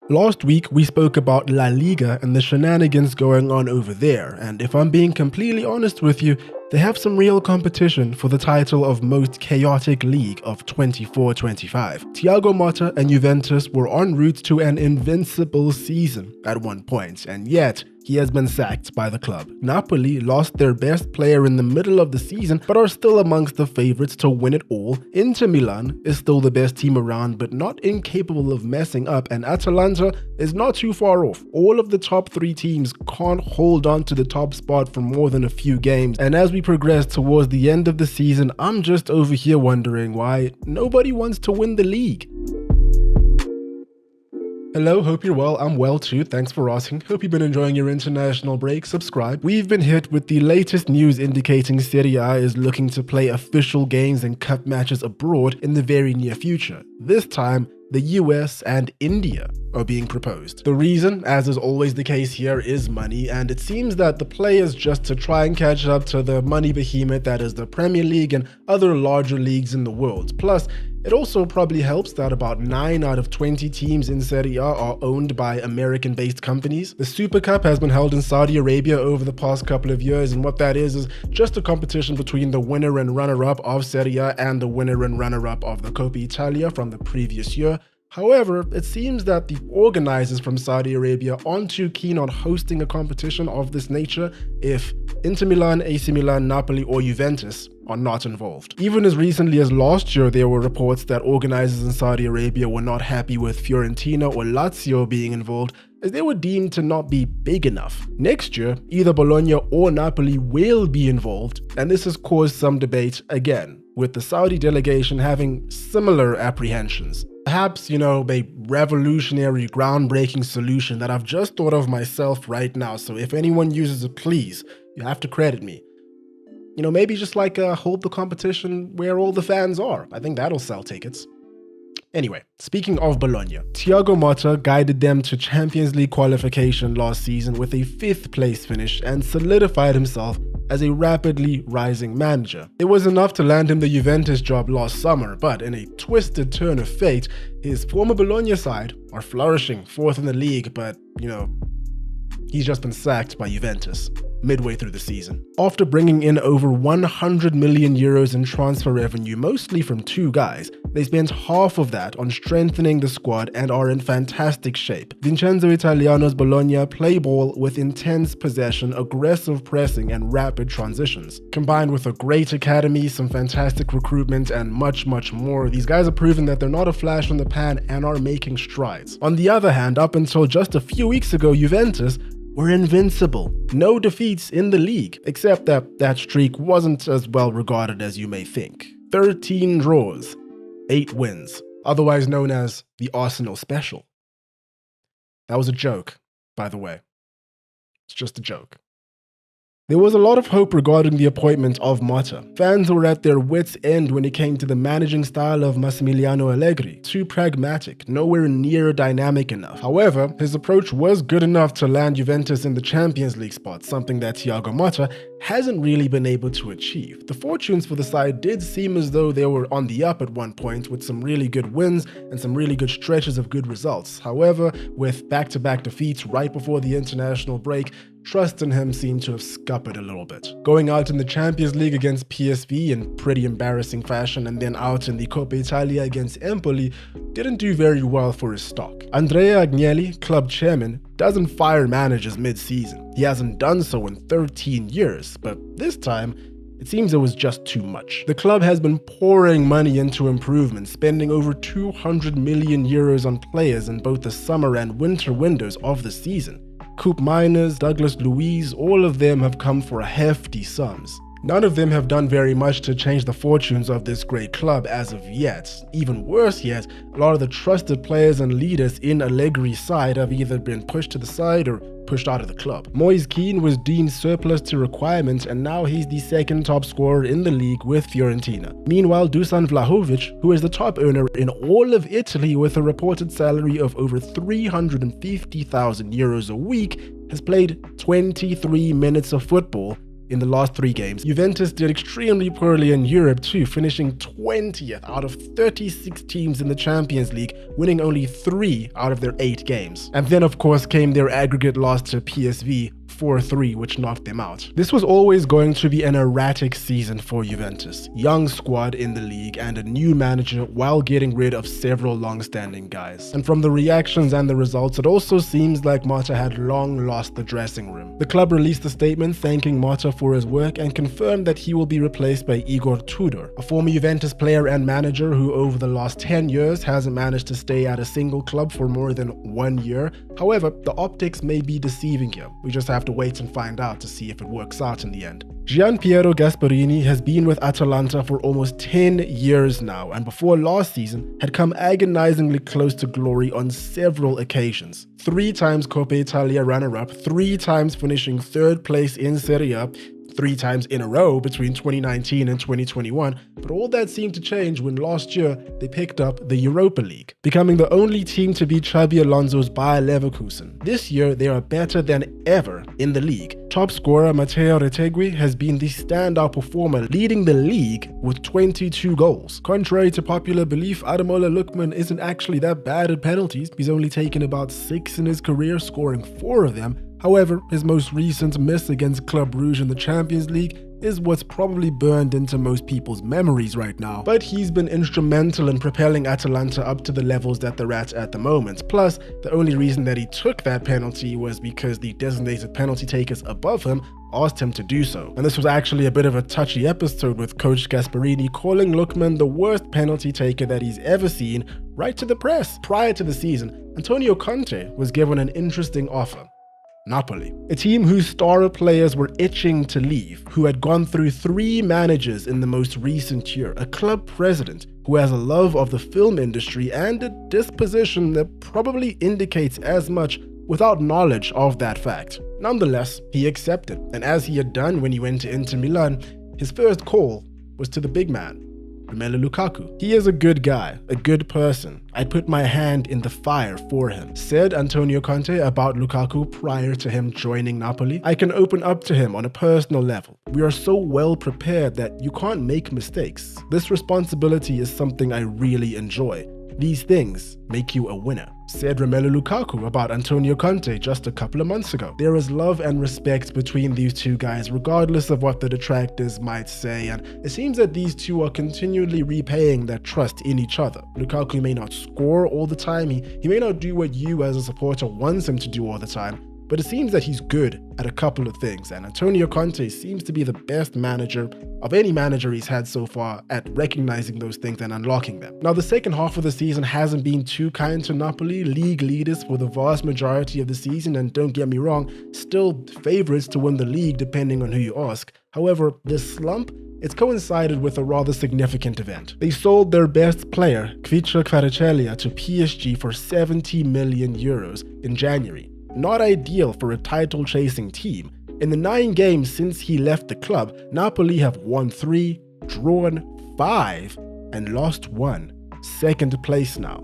Last week, we spoke about La Liga and the shenanigans going on over there, and if I'm being completely honest with you, they have some real competition for the title of most chaotic league of 24-25. Thiago Motta and Juventus were en route to an invincible season at one point, and yet he has been sacked by the club. Napoli lost their best player in the middle of the season, but are still amongst the favorites to win it all. Inter Milan is still the best team around, but not incapable of messing up, and Atalanta is not too far off. All of the top three teams can't hold on to the top spot for more than a few games, and as we progress towards the end of the season, I'm just over here wondering why nobody wants to win the league. Hello, hope you're well. I'm well too, thanks for asking. Hope you've been enjoying your international break. Subscribe. We've been hit with the latest news indicating Serie A is looking to play official games and cup matches abroad in the very near future. This time, the US and India are being proposed. The reason, as is always the case here, is money, and it seems that the play is just to try and catch up to the money behemoth that is the Premier League and other larger leagues in the world. Plus, it also probably helps that about 9 out of 20 teams in Serie A are owned by American-based companies. The Super Cup has been held in Saudi Arabia over the past couple of years, and what that is just a competition between the winner and runner-up of Serie A and the winner and runner-up of the Coppa Italia from the previous year. However, it seems that the organizers from Saudi Arabia aren't too keen on hosting a competition of this nature if Inter Milan, AC Milan, Napoli or Juventus are not involved. Even as recently as last year, there were reports that organizers in Saudi Arabia were not happy with Fiorentina or Lazio being involved, as they were deemed to not be big enough. Next year, either Bologna or Napoli will be involved, and this has caused some debate again, with the Saudi delegation having similar apprehensions. Perhaps, a revolutionary, groundbreaking solution that I've just thought of myself right now, so if anyone uses it, please, you have to credit me. Maybe just hold the competition where all the fans are. I think that'll sell tickets. Anyway, speaking of Bologna, Thiago Motta guided them to Champions League qualification last season with a 5th place finish and solidified himself as a rapidly rising manager. It was enough to land him the Juventus job last summer, but in a twisted turn of fate, his former Bologna side are flourishing 4th in the league, but, he's just been sacked by Juventus midway through the season. After bringing in over 100 million euros in transfer revenue, mostly from 2 guys, they spent half of that on strengthening the squad and are in fantastic shape. Vincenzo Italiano's Bologna play ball with intense possession, aggressive pressing and rapid transitions. Combined with a great academy, some fantastic recruitment and much more, these guys are proving that they're not a flash in the pan and are making strides. On the other hand, up until just a few weeks ago, Juventus were invincible. No defeats in the league, except that streak wasn't as well regarded as you may think. 13 draws, 8 wins, otherwise known as the Arsenal Special. That was a joke, by the way. It's just a joke. There was a lot of hope regarding the appointment of Motta. Fans were at their wits' end when it came to the managing style of Massimiliano Allegri. Too pragmatic, nowhere near dynamic enough. However, his approach was good enough to land Juventus in the Champions League spot, something that Thiago Motta hasn't really been able to achieve. The fortunes for the side did seem as though they were on the up at one point, with some really good wins and some really good stretches of good results. However, with back-to-back defeats right before the international break, trust in him seemed to have scuppered a little bit. Going out in the Champions League against PSV in pretty embarrassing fashion, and then out in the Coppa Italia against Empoli didn't do very well for his stock. Andrea Agnelli, club chairman, doesn't fire managers mid-season. He hasn't done so in 13 years, but this time, it seems it was just too much. The club has been pouring money into improvements, spending over 200 million euros on players in both the summer and winter windows of the season. Coop Miners, Douglas Luiz, all of them have come for hefty sums. None of them have done very much to change the fortunes of this great club as of yet. Even worse yet, a lot of the trusted players and leaders in Allegri's side have either been pushed to the side or pushed out of the club. Moise Kean was deemed surplus to requirement, and now he's the 2nd top scorer in the league with Fiorentina. Meanwhile, Dusan Vlahovic, who is the top earner in all of Italy with a reported salary of over 350,000 euros a week, has played 23 minutes of football in the last 3 games. Juventus did extremely poorly in Europe too, finishing 20th out of 36 teams in the Champions League, winning only 3 out of their 8 games. And then of course came their aggregate loss to PSV 4-3, which knocked them out. This was always going to be an erratic season for Juventus. Young squad in the league and a new manager while getting rid of several long-standing guys. And from the reactions and the results, it also seems like Motta had long lost the dressing room. The club released a statement thanking Motta for his work and confirmed that he will be replaced by Igor Tudor, a former Juventus player and manager who over the last 10 years hasn't managed to stay at a single club for more than 1 year. However, the optics may be deceiving here. We just have to wait and find out to see if it works out in the end. Gianpiero Gasperini has been with Atalanta for almost 10 years now, and before last season had come agonizingly close to glory on several occasions. 3 times Coppa Italia runner-up, 3 times finishing 3rd place in Serie A, 3 times in a row between 2019 and 2021, but all that seemed to change when last year they picked up the Europa League, becoming the only team to beat Xabi Alonso's Bayer Leverkusen. This year they are better than ever in the league. Top scorer Matteo Retegui has been the standout performer, leading the league with 22 goals. Contrary to popular belief, Ademola Lookman isn't actually that bad at penalties. He's only taken about 6 in his career, scoring 4 of them. However, his most recent miss against Club Brugge in the Champions League is what's probably burned into most people's memories right now. But he's been instrumental in propelling Atalanta up to the levels that they're at the moment. Plus, the only reason that he took that penalty was because the designated penalty takers above him asked him to do so. And this was actually a bit of a touchy episode, with Coach Gasperini calling Lookman the worst penalty taker that he's ever seen right to the press. Prior to the season, Antonio Conte was given an interesting offer. Napoli, a team whose star players were itching to leave, who had gone through 3 managers in the most recent year, a club president who has a love of the film industry and a disposition that probably indicates as much without knowledge of that fact. Nonetheless, he accepted, and as he had done when he went to Inter Milan, his first call was to the big man, Romelu Lukaku. He is a good guy, a good person. I'd put my hand in the fire for him, said Antonio Conte about Lukaku prior to him joining Napoli. I can open up to him on a personal level. We are so well prepared that you can't make mistakes. This responsibility is something I really enjoy. These things make you a winner, said Romelu Lukaku about Antonio Conte just a couple of months ago. There is love and respect between these two guys, regardless of what the detractors might say, and it seems that these two are continually repaying that trust in each other. Lukaku may not score all the time, he may not do what you as a supporter wants him to do all the time, but it seems that he's good at a couple of things, and Antonio Conte seems to be the best manager of any manager he's had so far at recognizing those things and unlocking them. Now, the second half of the season hasn't been too kind to Napoli, league leaders for the vast majority of the season, and don't get me wrong, still favorites to win the league depending on who you ask. However, this slump, it's coincided with a rather significant event. They sold their best player, Kvicha Kvaratskhelia, to PSG for 70 million euros in January. Not ideal for a title-chasing team. In the 9 games since he left the club, Napoli have won 3, drawn 5, and lost 1. 2nd place now.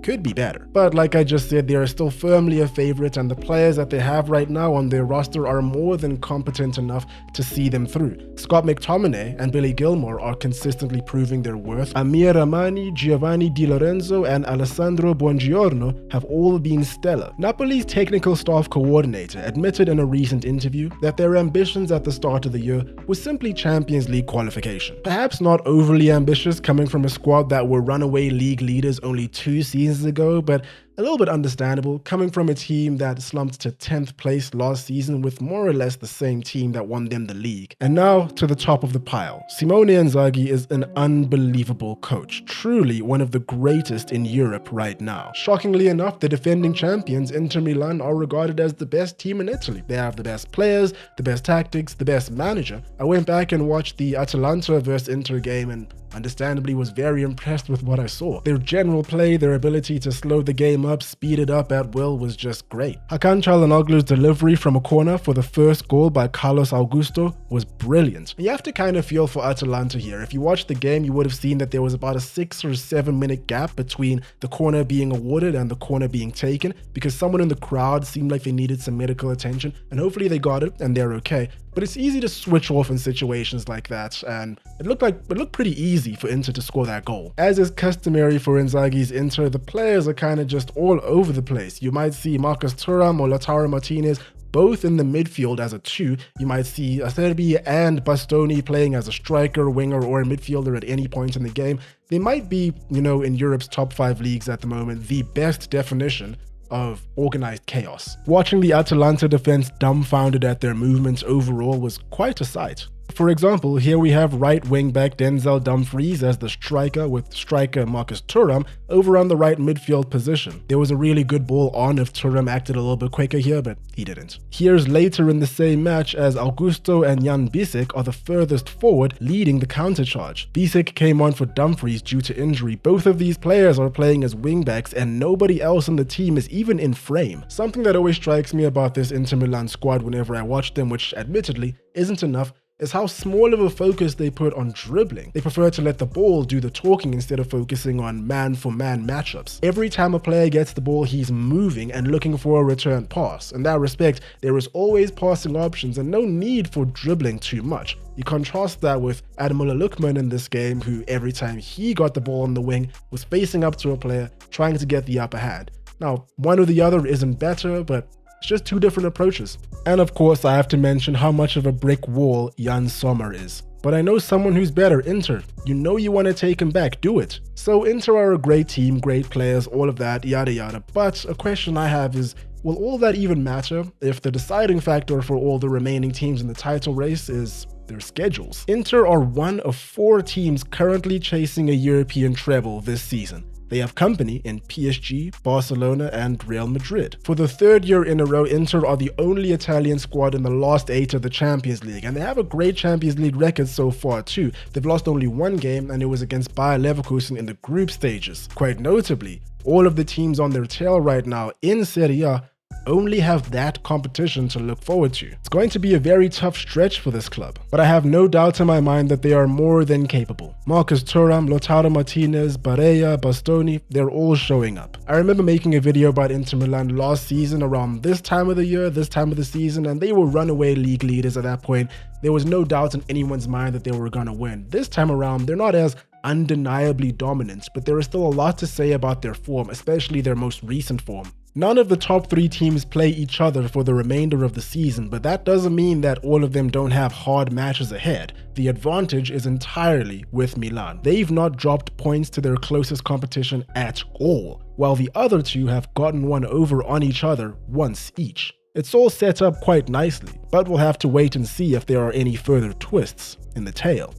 Could be better. But like I just said, they are still firmly a favorite, and the players that they have right now on their roster are more than competent enough to see them through. Scott McTominay and Billy Gilmore are consistently proving their worth. Amir Ramani, Giovanni Di Lorenzo, and Alessandro Buongiorno have all been stellar. Napoli's technical staff coordinator admitted in a recent interview that their ambitions at the start of the year was simply Champions League qualification. Perhaps not overly ambitious coming from a squad that were runaway league leaders only 2 seasons ago, but a little bit understandable coming from a team that slumped to 10th place last season with more or less the same team that won them the league. And now to the top of the pile. Simone Inzaghi is an unbelievable coach, truly one of the greatest in Europe right now. Shockingly enough, the defending champions Inter Milan are regarded as the best team in Italy. They have the best players, the best tactics, the best manager. I went back and watched the Atalanta vs Inter game and understandably was very impressed with what I saw. Their general play, their ability to slow the game up, speed it up at will was just great. Hakan Çalhanoğlu's delivery from a corner for the first goal by Carlos Augusto was brilliant. You have to kind of feel for Atalanta here. If you watched the game, you would have seen that there was about a 6 or 7 minute gap between the corner being awarded and the corner being taken, because someone in the crowd seemed like they needed some medical attention, and hopefully they got it and they're okay. But it's easy to switch off in situations like that, and it looked pretty easy for Inter to score that goal. As is customary for Inzaghi's Inter, the players are kind of just all over the place. You might see Marcus Thuram or Lautaro Martinez both in the midfield as a 2. You might see Acerbi and Bastoni playing as a striker, winger, or a midfielder at any point in the game. They might be, in Europe's top 5 leagues at the moment, the best definition of organized chaos. Watching the Atalanta defense dumbfounded at their movements overall was quite a sight. For example, here we have right wing back Denzel Dumfries as the striker, with striker Marcus Thuram over on the right midfield position. There was a really good ball on if Thuram acted a little bit quicker here, but he didn't. Here's later in the same match as Augusto and Jan Bisek are the furthest forward, leading the countercharge. Bisek came on for Dumfries due to injury. Both of these players are playing as wingbacks and nobody else on the team is even in frame. Something that always strikes me about this Inter Milan squad whenever I watch them, which admittedly isn't enough, is how small of a focus they put on dribbling. They prefer to let the ball do the talking instead of focusing on man-for-man matchups. Every time a player gets the ball, he's moving and looking for a return pass. In that respect, there is always passing options and no need for dribbling too much. You contrast that with Ademola Lookman in this game, who every time he got the ball on the wing was facing up to a player trying to get the upper hand. Now, one or the other isn't better, but it's just 2 different approaches. And of course, I have to mention how much of a brick wall Jan Sommer is. But I know someone who's better, Inter. You want to take him back, do it. So Inter are a great team, great players, all of that, yada yada. But a question I have is, will all that even matter if the deciding factor for all the remaining teams in the title race is their schedules? Inter are one of 4 teams currently chasing a European treble this season. They have company in PSG, Barcelona, and Real Madrid. For the 3rd year in a row, Inter are the only Italian squad in the last 8 of the Champions League, and they have a great Champions League record so far too. They've lost only 1 game, and it was against Bayer Leverkusen in the group stages. Quite notably, all of the teams on their tail right now in Serie A only have that competition to look forward to. It's going to be a very tough stretch for this club, but I have no doubt in my mind that they are more than capable. Marcus Thuram, Lautaro Martinez, Barella, Bastoni, they're all showing up. I remember making a video about Inter Milan last season around this time of the year, this time of the season, and they were runaway league leaders at that point. There was no doubt in anyone's mind that they were going to win. This time around, they're not as undeniably dominant, but there is still a lot to say about their form, especially their most recent form. None of the top 3 teams play each other for the remainder of the season, but that doesn't mean that all of them don't have hard matches ahead. The advantage is entirely with Milan. They've not dropped points to their closest competition at all, while the other 2 have gotten one over on each other once each. It's all set up quite nicely, but we'll have to wait and see if there are any further twists in the tale.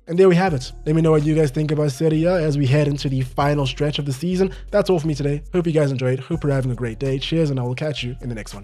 And there we have it. Let me know what you guys think about Serie A as we head into the final stretch of the season. That's all for me today. Hope you guys enjoyed. Hope you're having a great day. Cheers, and I will catch you in the next one.